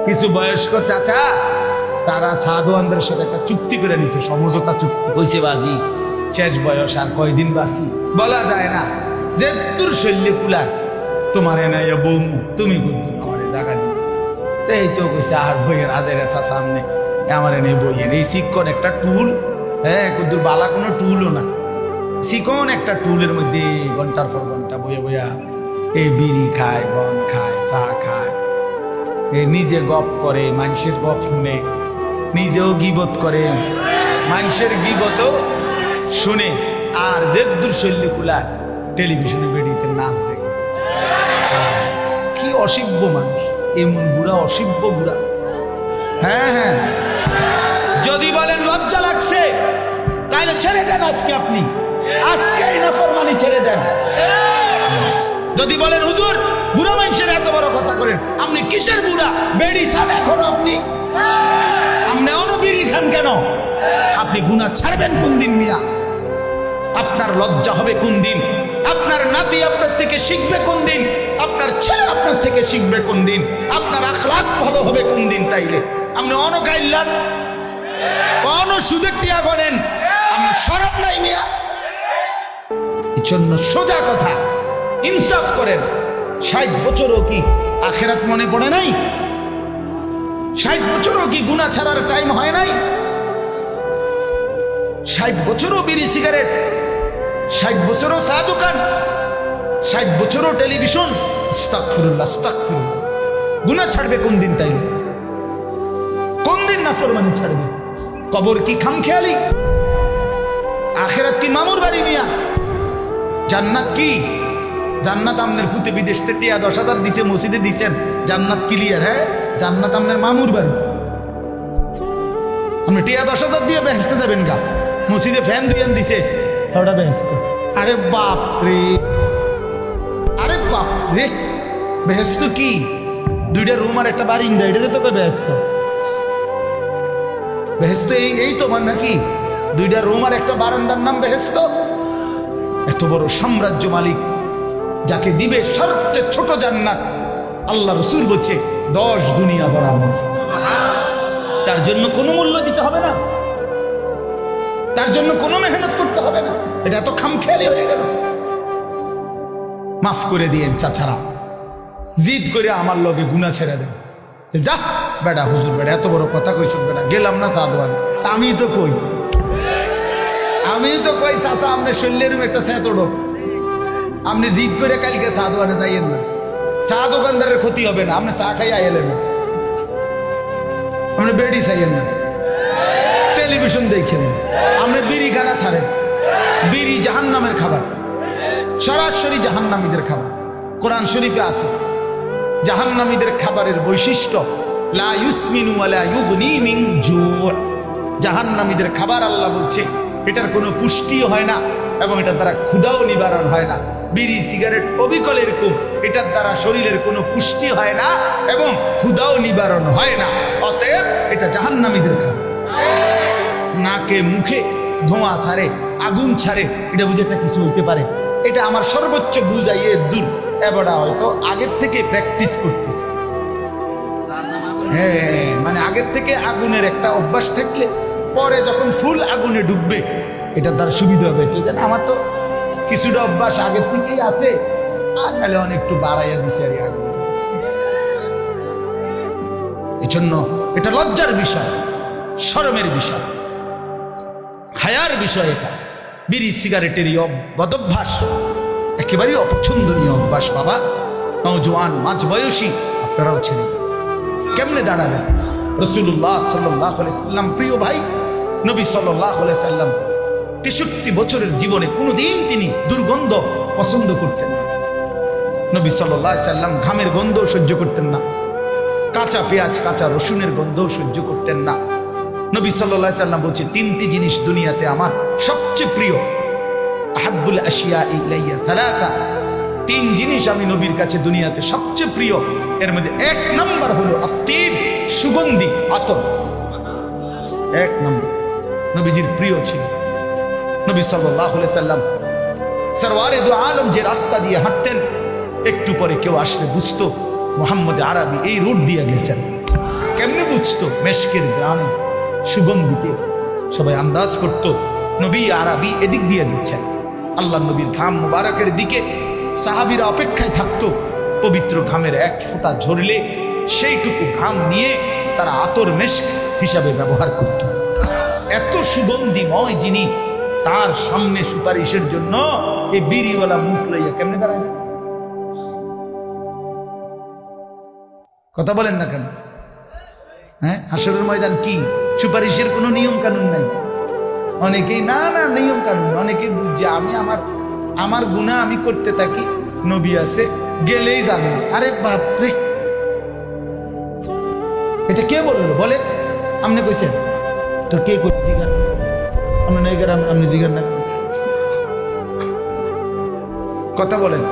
কিছু বয়স্ক চাচা তারা সাধুয়ানদের সাথে একটা চুক্তি করে নিছে, সমঝোতা চুক্তি কইছে বাজি শেষ বয়স আর কয়দিন বাঁচি বলা যায় না, যে তোর শৈল্য কুলার তোমার এনাই বৌমু তুমি কিন্তু আমার জায়গা দিই। এই তো কইছে আর বইয়ের আজের আসা সামনে আমার এনে বইয়ের এই শিক্ষণ একটা টুল, হ্যাঁ কিন্তু বালা কোনো টুলও না, শিকন একটা টুলের মধ্যে ঘন্টার পর ঘন্টা বইয়া বইয়া এই বিড়ি খায়, বন খায়, চা খায়, নিজে গপ করে, মানুষের গপ শুনে, নিজেও গিবত করে, মানুষের গিবতও শুনে, আর যে দুর্শল্য কুলায় টেলিভিশনে বেরিয়ে নাচ দেখে। কি অসিব্য মানুষ, এমন বুড়া অসিব্য বুড়া। হ্যাঁ হ্যাঁ, যদি বলেন লজ্জা লাগছে তাহলে ছেড়ে দেন আজকে, আপনি আজকে এই নাফরমানি ছেড়ে দেন। যদি বলেন হুজুর বুড়া মানুষের এত বড় কথা করেন, আপনি কিসের বুড়া? বেড়ি সান এখন আপনি অনবিড়ি খান কেন? আপনি গুনাহ ছাড়বেন কোন দিন মিয়া? আপনার লজ্জা হবে কোন দিন? আপনার নাতি আপনার থেকে শিখবে কোন দিন? আপনার ছেলে আপনার থেকে শিখবে কোন দিন? আপনার আখলাক ভালো হবে কোন দিন? তাইলে আপনি অনগাইল্লান সুদের টিয়া গনেন, আমি শরব নাই মিয়া। এজন্য সোজা কথা, ইনসাফ করেন। 60 বছরও কি আখেরাত মনে পড়ে নাই? 60 বছরও কি গুনাহ ছাড়ার টাইম হয় নাই? 60 বছরও বিড়ি সিগারেট, 60 বছরও চা দোকান, 60 বছরও টেলিভিশন। আস্তাগফিরুল্লাহ আস্তাগফিরুল্লাহ। গুনাহ ছাড়বে কোন দিন? তাই কোন দিন নাফরমানি ছাড়বে? কবর কি খামখেয়ালি? আখেরাত কি মামুর বাড়ি মিয়া? জান্নাত কি? জান্নাত আমনের ফুতে বিদেশ থেকে 10,000 দিছে, মসজিদে দিচ্ছেন, জান্নাত ক্লিয়ার। হ্যাঁ, জান্নাত আমনের মামুর বাড়ি। আপনি 10,000 দিয়ে বেহেশতে যাবেন গা? মসজিদে ফ্যান দুইয়ান দিছে, ওটা বেহেশত। আরে বাপ রে, আরে বাপ রে, বেহেশত কি? 2টা রুম আর একটা বারিন্দা, এটাতে তো বেহেশত। বেহেশত এই তোমার নাকি? 2টা রুম আর একটা বারান্দার নাম বেহেশত? এত বড় সাম্রাজ্য মালিক যাকে দিবে সবচেয়ে ছোট জান্নাত, আল্লাহ রসুল বলছে 10 দুনিয়া বরাবর। তার জন্য কোনো মূল্য দিতে হবে না, তার জন্য কোনো মেহনত করতে হবে না। এটা এত খামখেয়ালি হয়ে গেল। মাফ করে দিয়েন চাচারা, জিদ করে আমার লগে গুনাহ ছেড়ে দেন। যা বেটা হুজুর, বেটা এত বড় কথা কইছ বেটা, গেলাম না চা দোয়ান। আমি তো কই চাচা আপনার শরীরের একটা সেতড়ো, আপনি জিদ করে কালকে চা দোয়ানে যাইয়েন না। চা দোকানদারের ক্ষতি হবে না, আপনি চা খাই আইলেন না, আপনি বেড়ি চাইয়েন না, টেলিভিশন দেখেন, আপনি বিড়ি খানা ছাড়েন। বিড়ি জাহান্নামের খাবার, সরাসরি জাহান্নামীদের খাবার। কোরআন শরীফে আছে জাহান্নামীদের খাবারের বৈশিষ্ট্য, লা ইউসমিনু ওয়া লা ইউগনি মিন জু'। জাহান্নামীদের খাবার আল্লাহ বলছে এটার কোনো পুষ্টিও হয় না এবং এটার দ্বারা ক্ষুধাও নিবারণ হয় না। বিড়ি সিগারেট অবিকল এরকম, এটার দ্বারা শরীরের কোনো পুষ্টি হয় না এবং ক্ষুধাও নিবারণ হয় না। অতএব এটা জাহান্নামীদের খাবার। নাকে মুখে ধোঁয়া ছাড়ে, আগুন ছাড়ে, এটা বুঝে একটা কিছু হইতে পারে? এটা আমার সর্বোচ্চ বুঝাইয়ে দূর। এবারটা হয়তো আগের থেকে প্র্যাকটিস করতেছে। হ্যাঁ, মানে আগের থেকে আগুনের একটা অভ্যাস থাকলে পরে যখন ফুল আগুনে ডুববে এটার দ্বারা সুবিধা হবে। এটা জানে আমার তো কিছুটা অভ্যাস আগের থেকেই আছে, আর নাহলে অনেক একটু বাড়াইয়া দিছে আর আগুন। এই জন্য এটা লজ্জার বিষয়, শরমের বিষয়, হায়ার বিষয়। এটা বিড়ি সিগারেটের এই বদভ্যাস একেবারেই অপছন্দনীয় অভ্যাস। বাবা নওজোয়ান মাঝ বয়সী আপনারাও ছেড়ে দেন। কেমনে দাঁড়াবেন? রাসূলুল্লাহ সাল্লাল্লাহু আলাইহি সাল্লাম, প্রিয় ভাই নবী সাল্লাল্লাহু আলাইহি সাল্লাম 63 বছরের জীবনে কোনোদিন তিনি দুর্গন্ধ পছন্দ করতেন না। নবী সাল্লাল্লাহু আলাইহি সাল্লাম ঘামের গন্ধ সহ্য করতেন না, কাঁচা পেঁয়াজ কাঁচা রসুনের গন্ধ সহ্য করতেন না। নবী সাল্লাল্লাহু আলাইহি সাল্লাম বলছে 3টি জিনিস দুনিয়াতে আমার সবচেয়ে প্রিয়। আহাব্বুল আশিয়া ইলাইয়া সালাসা, 3 জিনিস আমি নবীর কাছে দুনিয়াতে সবচেয়ে প্রিয়। এর মধ্যে 1 নাম্বার হলো আত্তিব, সুগন্ধি আতর। 1 নাম্বার নবীজির প্রিয় ছিল। নবী সাল্লাল্লাহু আলাইহি সাল্লাম সরওয়ারে দু আলম যে রাস্তা দিয়ে হাঁটতেন, একটু পরে কেউ আসলে বুঝতো মুহাম্মদ আরবি এই রুট দিয়ে গেছেন। খুঁজতো মেশকের গ্রামে সুগন্ধিতে, সবাই আন্দাজ করত নবী আরবি এদিক দিয়ে দিচ্ছেন। আল্লাহ নবীর ঘাম মুবারকের দিকে সাহাবীরা অপেক্ষায় থাকতো। পবিত্র ঘামের এক ফোঁটা ঝরলে সেইটুকু ঘাম নিয়ে তারা আতর মেশক হিসাবে ব্যবহার করত। এত সুগন্ধিময় যিনি, তার সামনে সুপারিশের জন্য এই বিড়িওয়ালা মুখ লইয়া কেমনে দাঁড়ায়? কথা বলেন না কেন? হ্যাঁ, হাসরের ময়দান কি সুপারিশের কোনো নিয়ম কানুন নাই? অনেকেই না না নিয়ম কানুন, অনেকেই বুঝছে আমি আমার গুনাহ আমি করতে থাকি, নবী আছে গেলেই জানবো। আরে বাপরে, এটা কে বললো বলেন? আপনি কইছেন তো? কে কই জিগার? আপনি নাই করেন, আপনি জিগার না। কথা বলেন।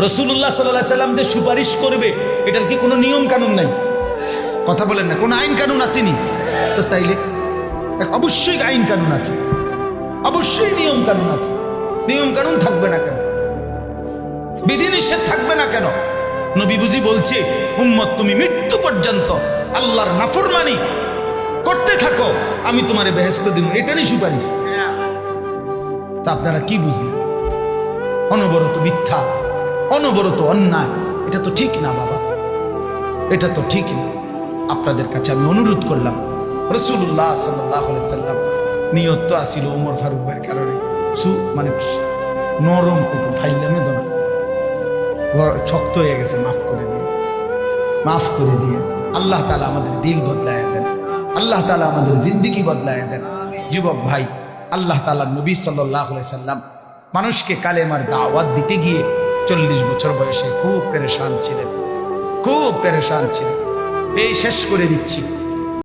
রাসূলুল্লাহ সাল্লাল্লাহু আলাইহি সাল্লাম যে সুপারিশ করবে, এটার কি কোনো নিয়ম কানুন নাই? কথা বলেন না, কোনো আইন কানুন আসেনি তো? তাইলে অবশ্যই আইন কানুন আছে, অবশ্যই নিয়ম কানুন আছে। নিয়ম কানুন থাকবে না কেন? বিধিনিষেধ থাকবে না কেন? নবী বুঝি বলছে উম্মত তুমি মৃত্যু পর্যন্ত আল্লাহর নাফরমানি করতে থাকো, আমি তোমারে বেহেশত দিব, এটারই সুপারিশ। তা আপনারা কি বুঝলেন? অনবরত মিথ্যা, অনবরত অন্যায়, এটা তো ঠিক না বাবা, এটা তো ঠিক না। আপনাদের কাছে আমি অনুরোধ করলাম, রাসূলুল্লাহ সাল্লাল্লাহু আলাইহি সাল্লাম নিয়ত তো আসিল ওমর ফারুক ভাইয়ের কারণে মানে নরম কত ফাইলামে দোনা শক্ত হয়ে গেছে, মাফ করে দিয়ে, মাফ করে দিয়ে। আল্লাহ তাআলা আমাদের দিল বদলায় দেন, আল্লাহ তাআলা আমাদের জিন্দেগি বদলায় দেন। যুবক ভাই, আল্লাহ তাআলা নবী সাল্লাল্লাহু আলাইহি সাল্লাম মানুষকে কালেমার দাওয়াত দিতে গিয়ে 40 বছর বয়সে খুব পেরেশান ছিলেন, খুব পেরেশান ছিলেন। এই শেষ করে দিচ্ছি।